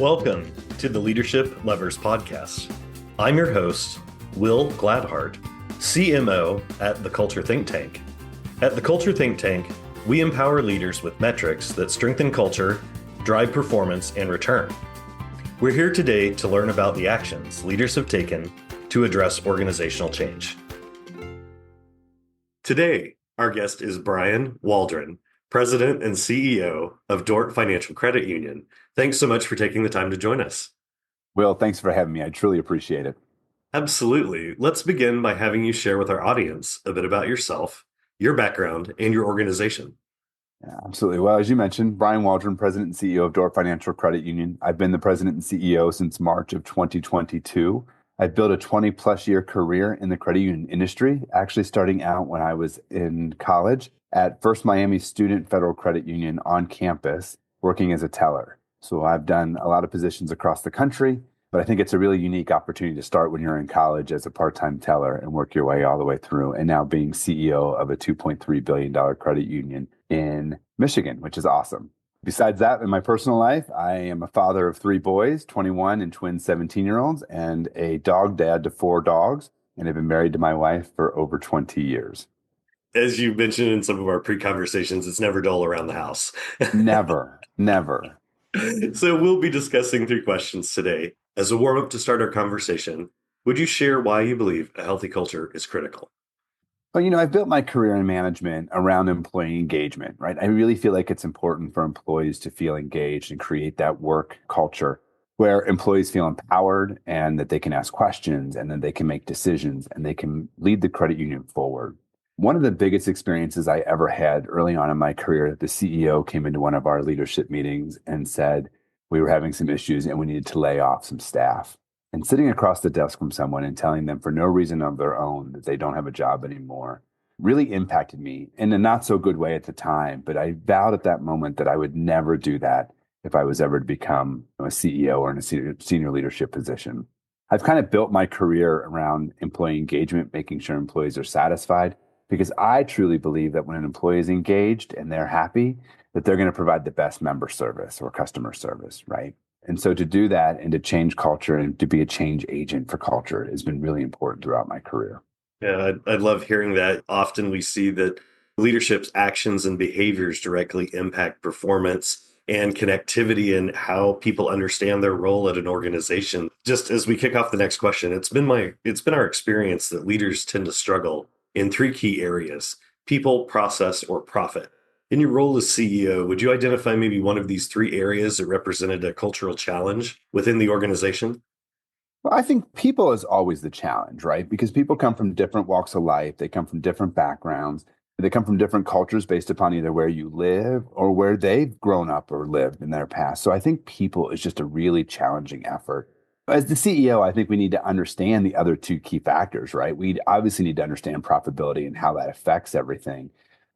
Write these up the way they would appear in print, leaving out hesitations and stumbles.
Welcome to the Leadership Lovers Podcast. I'm your host, Will Gladhart, CMO at the Culture Think Tank. At the Culture Think Tank, we empower leaders with metrics that strengthen culture, drive performance, and return. We're here today to learn about the actions leaders have taken to address organizational change. Today, our guest is Brian Waldron, President and CEO of Dort Financial Credit Union. Thanks so much for taking the time to join us. Will, thanks for having me. I truly appreciate it. Absolutely. Let's begin by having you share with our audience a bit about yourself, your background, and your organization. Yeah, absolutely. Well, as you mentioned, Brian Waldron, President and CEO of Dort Financial Credit Union. I've been the President and CEO since March of 2022. I've built a 20-plus year career in the credit union industry, actually starting out when I was in college at First Miami Student Federal Credit Union on campus, working as a teller. So I've done a lot of positions across the country, but I think it's a really unique opportunity to start when you're in college as a part-time teller and work your way all the way through, and now being CEO of a $2.3 billion credit union in Michigan, which is awesome. Besides that, in my personal life, I am a father of 3 boys, 21 and twin 17-year-olds, and a dog dad to 4 dogs, and have been married to my wife for over 20 years. As you mentioned in some of our pre-conversations, it's never dull around the house. Never. So we'll be discussing 3 questions today. As a warm-up to start our conversation, would you share why you believe a healthy culture is critical? Well, I've built my career in management around employee engagement, right? I really feel like it's important for employees to feel engaged and create that work culture where employees feel empowered and that they can ask questions and then they can make decisions and they can lead the credit union forward. One of the biggest experiences I ever had early on in my career, the CEO came into one of our leadership meetings and said we were having some issues and we needed to lay off some staff. And sitting across the desk from someone and telling them for no reason of their own that they don't have a job anymore really impacted me in a not so good way at the time. But I vowed at that moment that I would never do that if I was ever to become a CEO or in a senior leadership position. I've kind of built my career around employee engagement, making sure employees are satisfied, because I truly believe that when an employee is engaged and they're happy, that they're going to provide the best member service or customer service, right? And so to do that and to change culture and to be a change agent for culture has been really important throughout my career. Yeah, I love hearing that. Often we see that leadership's actions and behaviors directly impact performance and connectivity and how people understand their role at an organization. Just as we kick off the next question, it's been our experience that leaders tend to struggle in 3 key areas: people, process, or profit. In your role as CEO, would you identify maybe one of these 3 areas that represented a cultural challenge within the organization? Well, I think people is always the challenge, right? Because people come from different walks of life. They come from different backgrounds. They come from different cultures based upon either where you live or where they've grown up or lived in their past. So I think people is just a really challenging effort. As the CEO, I think we need to understand the other 2 key factors, right? We obviously need to understand profitability and how that affects everything.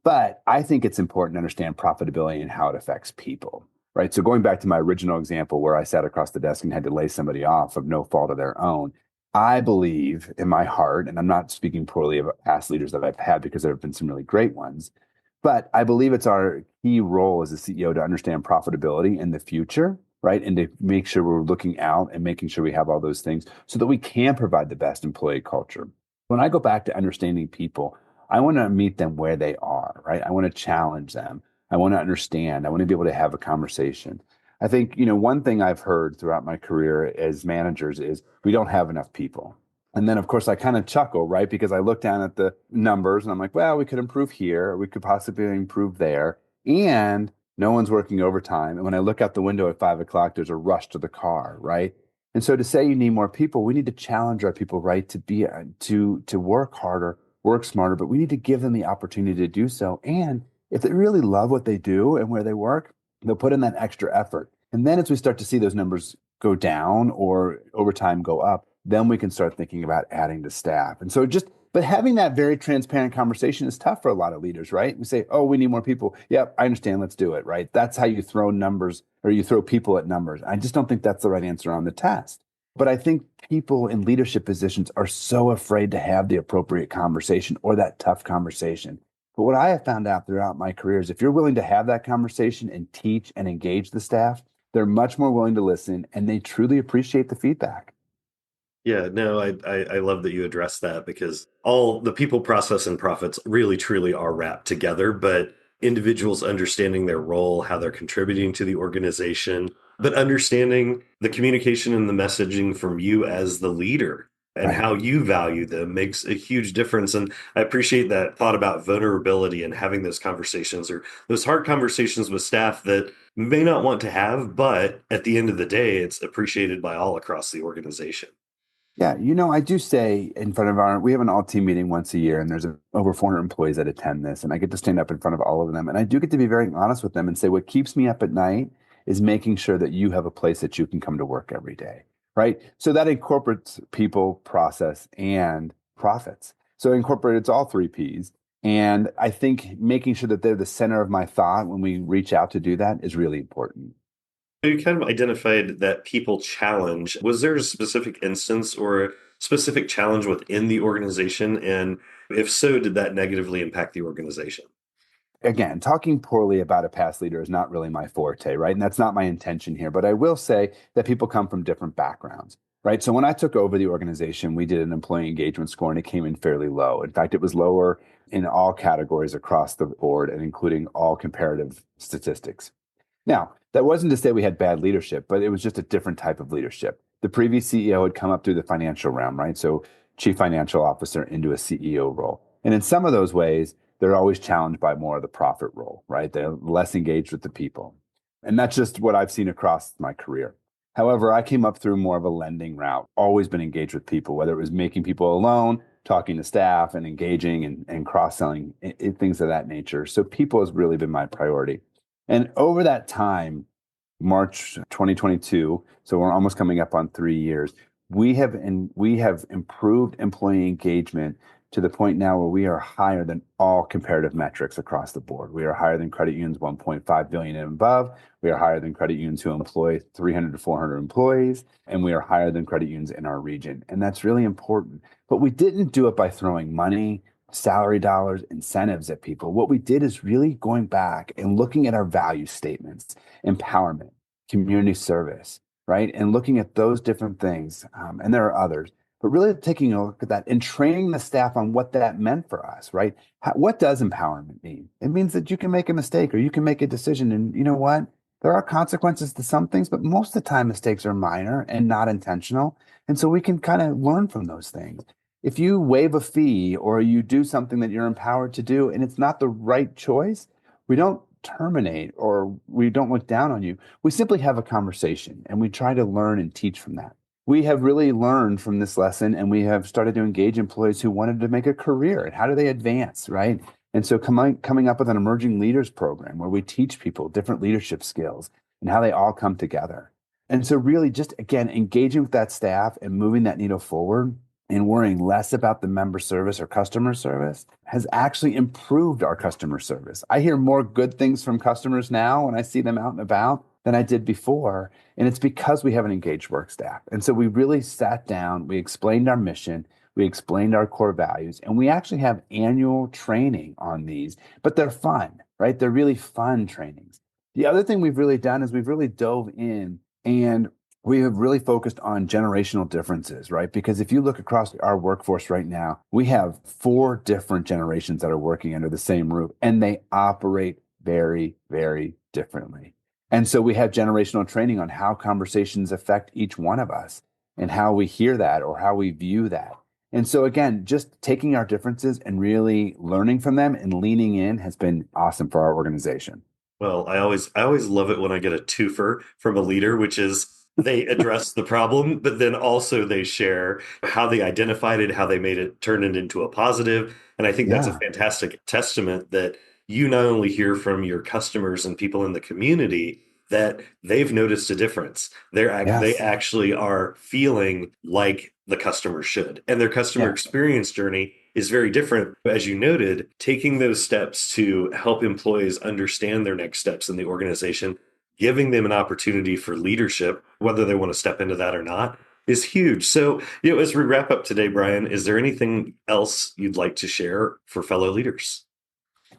But I think it's important to understand profitability and how it affects people, right? So going back to my original example where I sat across the desk and had to lay somebody off of no fault of their own, I believe in my heart, and I'm not speaking poorly of past leaders that I've had because there have been some really great ones, but I believe it's our key role as a CEO to understand profitability in the future, right? And to make sure we're looking out and making sure we have all those things so that we can provide the best employee culture. When I go back to understanding people, I want to meet them where they are, right? I want to challenge them. I want to understand. I want to be able to have a conversation. I think, one thing I've heard throughout my career as managers is we don't have enough people. And then, of course, I kind of chuckle, right? Because I look down at the numbers and I'm like, well, we could improve here. Or we could possibly improve there. And no one's working overtime. And when I look out the window at 5 o'clock, there's a rush to the car, right? And so to say you need more people, we need to challenge our people, right? To work harder, work smarter, but we need to give them the opportunity to do so. And if they really love what they do and where they work, they'll put in that extra effort. And then as we start to see those numbers go down or over time go up, then we can start thinking about adding to staff. And so but having that very transparent conversation is tough for a lot of leaders, right? We say, oh, we need more people. Yep, I understand. Let's do it, right? That's how you throw numbers or you throw people at numbers. I just don't think that's the right answer on the test. But I think people in leadership positions are so afraid to have the appropriate conversation or that tough conversation. But what I have found out throughout my career is if you're willing to have that conversation and teach and engage the staff, They're much more willing to listen and they truly appreciate the feedback. Yeah, no, I love that you address that because all the people, process, and profits really truly are wrapped together, but individuals understanding their role, how they're contributing to the organization, but understanding the communication and the messaging from you as the leader and Right. how you value them makes a huge difference. And I appreciate that thought about vulnerability and having those conversations or those hard conversations with staff that may not want to have, but at the end of the day, it's appreciated by all across the organization. Yeah, I do say in front of we have an all team meeting once a year, and there's over 400 employees that attend this, and I get to stand up in front of all of them, and I do get to be very honest with them and say, what keeps me up at night is making sure that you have a place that you can come to work every day, right? So that incorporates people, process, and profits. So it incorporates all three P's, and I think making sure that they're the center of my thought when we reach out to do that is really important. You kind of identified that people challenge. Was there a specific instance or a specific challenge within the organization? And if so, did that negatively impact the organization? Again, talking poorly about a past leader is not really my forte, right? And that's not my intention here. But I will say that people come from different backgrounds, right? So when I took over the organization, we did an employee engagement score and it came in fairly low. In fact, it was lower in all categories across the board and including all comparative statistics. Now, that wasn't to say we had bad leadership, but it was just a different type of leadership. The previous CEO had come up through the financial realm, right? So, chief financial officer into a CEO role. And in some of those ways, they're always challenged by more of the profit role, right? They're less engaged with the people. And that's just what I've seen across my career. However, I came up through more of a lending route, always been engaged with people, whether it was making people alone, talking to staff, and engaging and cross selling, things of that nature. So, people has really been my priority. And over that time, March 2022, so we're almost coming up on 3 years, we have improved employee engagement to the point now where we are higher than all comparative metrics across the board. We are higher than credit unions 1.5 billion and above. We are higher than credit unions who employ 300 to 400 employees, and we are higher than credit unions in our region. And that's really important. But we didn't do it by throwing money, salary dollars, incentives at people. What we did is really going back and looking at our value statements, empowerment, community service, right? And looking at those different things. And there are others, but really taking a look at that and training the staff on what that meant for us, right? What does empowerment mean? It means that you can make a mistake or you can make a decision. And you know what? There are consequences to some things, but most of the time mistakes are minor and not intentional. And so we can kind of learn from those things. If you waive a fee or you do something that you're empowered to do and it's not the right choice, we don't terminate or we don't look down on you. We simply have a conversation and we try to learn and teach from that. We have really learned from this lesson and we have started to engage employees who wanted to make a career and how do they advance, right? And so coming up with an emerging leaders program where we teach people different leadership skills and how they all come together. And so really just again engaging with that staff and moving that needle forward and worrying less about the member service or customer service has actually improved our customer service. I hear more good things from customers now when I see them out and about than I did before. And it's because we have an engaged work staff. And so we really sat down, we explained our mission, we explained our core values, and we actually have annual training on these, but they're fun, right? They're really fun trainings. The other thing we've really done is we've really dove in and we have really focused on generational differences, right? Because if you look across our workforce right now, we have four different generations that are working under the same roof, and they operate very, very differently. And so we have generational training on how conversations affect each one of us and how we hear that or how we view that. And so, again, just taking our differences and really learning from them and leaning in has been awesome for our organization. Well, I always love it when I get a twofer from a leader, which is they address the problem, but then also they share how they identified it, how they made it turn it into a positive. And I think that's a Yeah. fantastic testament that you not only hear from your customers and people in the community that they've noticed a difference. They Yes. actually are feeling like the customer should. And their customer Yeah. experience journey is very different. As you noted, taking those steps to help employees understand their next steps in the organization, giving them an opportunity for leadership, whether they want to step into that or not, is huge. So, as we wrap up today, Brian, is there anything else you'd like to share for fellow leaders?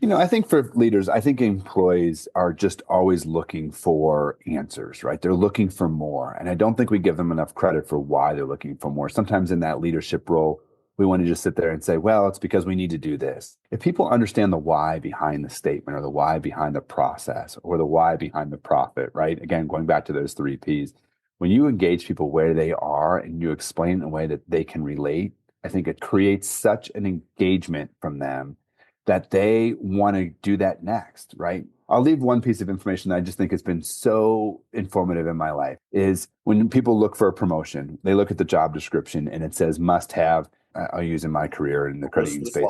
I think for leaders, I think employees are just always looking for answers, right? They're looking for more. And I don't think we give them enough credit for why they're looking for more. Sometimes in that leadership role, we want to just sit there and say, well, it's because we need to do this. If people understand the why behind the statement or the why behind the process or the why behind the profit, right? Again, going back to those three Ps, when you engage people where they are and you explain in a way that they can relate, I think it creates such an engagement from them that they want to do that next, right? I'll leave one piece of information that I just think has been so informative in my life is when people look for a promotion, they look at the job description and it says must have, I'll use in my career in the credit List union this space,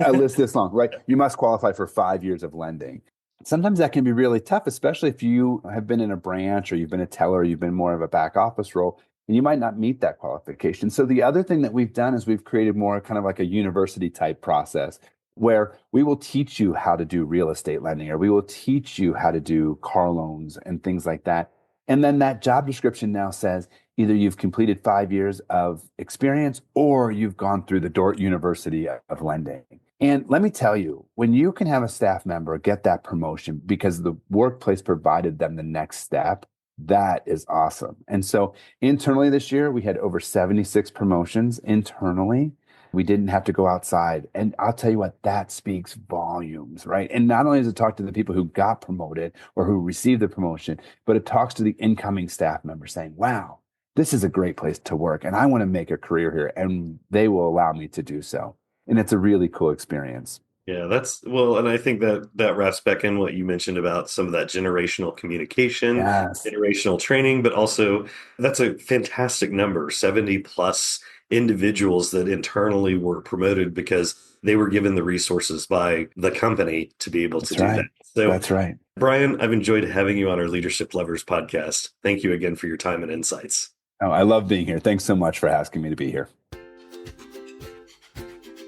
long. a list this long, right? You must qualify for 5 years of lending. Sometimes that can be really tough, especially if you have been in a branch or you've been a teller, or you've been more of a back office role, and you might not meet that qualification. So the other thing that we've done is we've created more kind of like a university type process where we will teach you how to do real estate lending, or we will teach you how to do car loans and things like that. And then that job description now says either you've completed 5 years of experience or you've gone through the Dort University of Lending. And let me tell you, when you can have a staff member get that promotion because the workplace provided them the next step, that is awesome. And so internally this year, we had over 76 promotions internally. We didn't have to go outside. And I'll tell you what, that speaks volumes, right? And not only does it talk to the people who got promoted or who received the promotion, but it talks to the incoming staff member saying, wow, this is a great place to work and I want to make a career here. And they will allow me to do so. And it's a really cool experience. Yeah, that's well, and I think that that wraps back in what you mentioned about some of that generational communication, Yes, generational training, but also that's a fantastic number, 70 plus individuals that internally were promoted because they were given the resources by the company to be able to that's do that. right. So, That's right. Brian, I've enjoyed having you on our Leadership Lovers podcast. Thank you again for your time and insights. Oh, I love being here. Thanks so much for asking me to be here.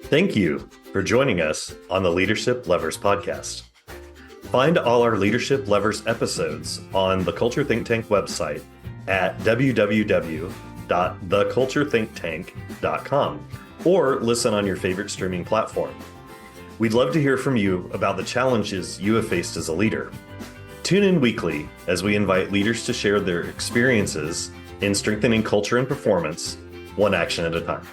Thank you for joining us on the Leadership Lovers podcast. Find all our Leadership Lovers episodes on the Culture Think Tank website at www.theculturethinktank.com or listen on your favorite streaming platform. We'd love to hear from you about the challenges you have faced as a leader. Tune in weekly as we invite leaders to share their experiences in strengthening culture and performance, one action at a time.